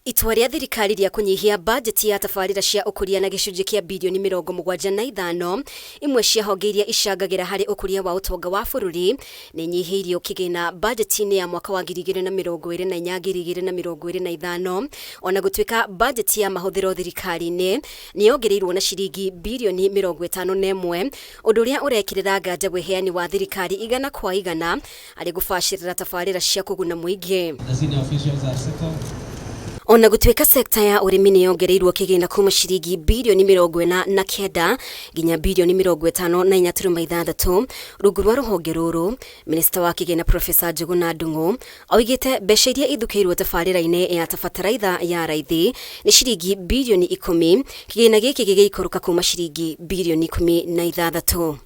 Itua rĩa thirikari rĩa kunyihia bajeti ya tabarĩra cia ũkũria na gĩcunjĩ kĩa bilioni 75 imwe cia honge iria icangagĩra harĩ ũkũria wa ũtonga wa bũrũri nĩ nyihĩirio kĩgĩna bajeti-inĩ ya mwaka wa 2024-2025 ona gũtuĩka bajeti ya mahũthĩro thirikari-inĩ nĩ yongereirwo na ciringi bilioni 51 ũndũ ũrĩa ũrekĩrĩra nganja wĩheani wa thirikari igana kwa igana arĩ gũbacĩrĩra tabarĩra cia kũguna mũingĩ. Ona gũtuĩka sekta ya ũrĩmi nĩ yongereirwo kĩgĩna kuma ciringi bilioni 49 nginya bilioni 54.6 rungu rwa rũhonge rũrũ, Minista wa kĩgĩna PROF NJUGUNA oigĩte mbeca iria ithukĩirwo tabarĩra-inĩ ya bataraitha ya RAITHI nĩ ciringi bilioni 10, kĩgĩna gĩkĩ gĩgĩikũrũka kuma ciringi bilioni 16.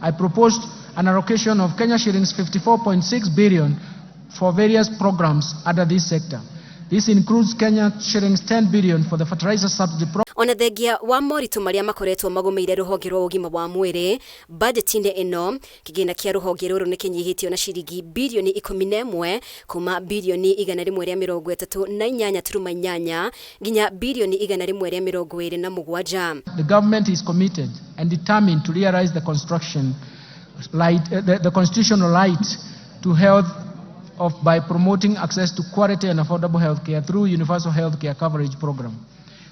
I proposed an allocation of Kenya shillings 54.6 billion for various programs under this sector. This includes Kenya shillings 10 billion for the fertilizer subsidy program. Ona thengia wa moritũ marĩa makoretwo magomeire rũhonge rwa ũgima wa mwĩrĩ, bajeti-inĩ ĩno kĩgĩna kĩa rũhonge rũrũ nĩ kĩnyihĩtio na ciringi bilioni 11 kuma bilioni 138.8 nginya bilioni 127. The government is committed and determined to realize the constitutional right to health by promoting access to quality and affordable health care through universal health care coverage program.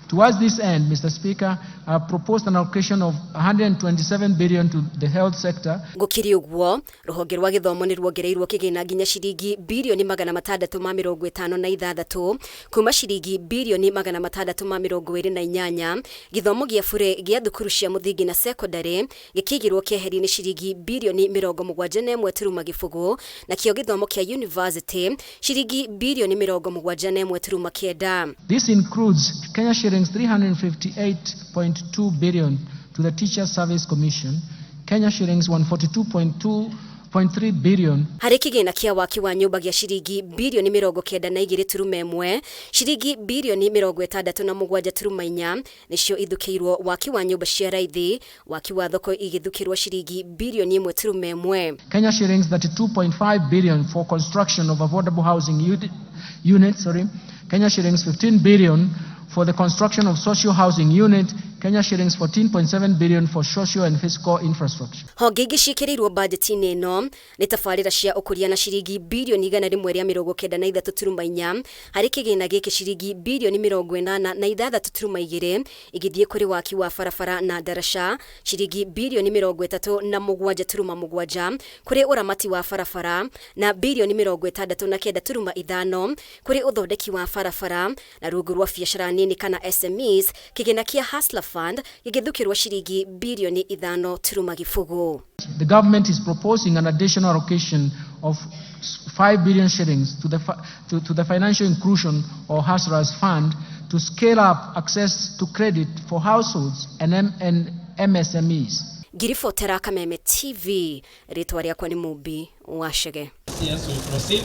Towards this end, Mr. Speaker, I have proposed an allocation of 127 billion to the health sector. Gũkĩrĩ ũguo, rũhonge rwa gĩthomo nĩ ruongereirwo kĩgĩna nginya ciringi bilioni 656 kuma ciringi bilioni 628. Gĩthomo gĩa bure gĩa thukuru cia mũthingi na secondary gĩkĩigĩrwo kĩeheri-inĩ ciringi bilioni 71.4 na kĩo gĩthomo kĩa university ciringi bilioni 71.9. This includes Kenya shillings 358.2 billion to the Teacher Service Commission, Kenya shillings 142.3 billion. Harĩ kĩgĩna kĩa waki wa nyũmba gĩa ciringi bilioni 92.1, ciringi bilioni 67.4 nĩcio ithukĩirwo waki wa nyũmba cia RAITHI, waki wa thoko igĩthukĩrwo ciringi bilioni 1.1. Kenya shillings 32.5 billion for construction of affordable housing units, Kenya shillings 15 billion for the construction of social housing unit, Kenya shillings 14.7 billion for social and physical infrastructure. Honge ingĩ ciĩkĩrĩirwo bajeti-inĩ ĩno nĩ tabarĩra cia ũkũria na ciringi bilioni 193.4 harĩ kĩgĩna gĩkĩ ciringi bilioni 86.2 igĩthiĩ kũrĩ waki wa barabara na ndaraca, ciringi bilioni 37.7 kũrĩ ũramati wa barabara na bilioni 69.5 kũrĩ ũthondeki wa barabara na rungu rwa biacara nini kana SMEs. Kĩgĩna kĩa Hustler Fund gĩgĩthukĩrwo ciringi bilioni 5.4. The government is proposing an additional allocation of 5 billion shillings to the Financial Inclusion or Hustlers Fund to scale up access to credit for households and MSMEs. Ngiribotera Kameme TV, rĩtwa rĩakwa nĩ Mumbi wa Chege. Yes, we proceed.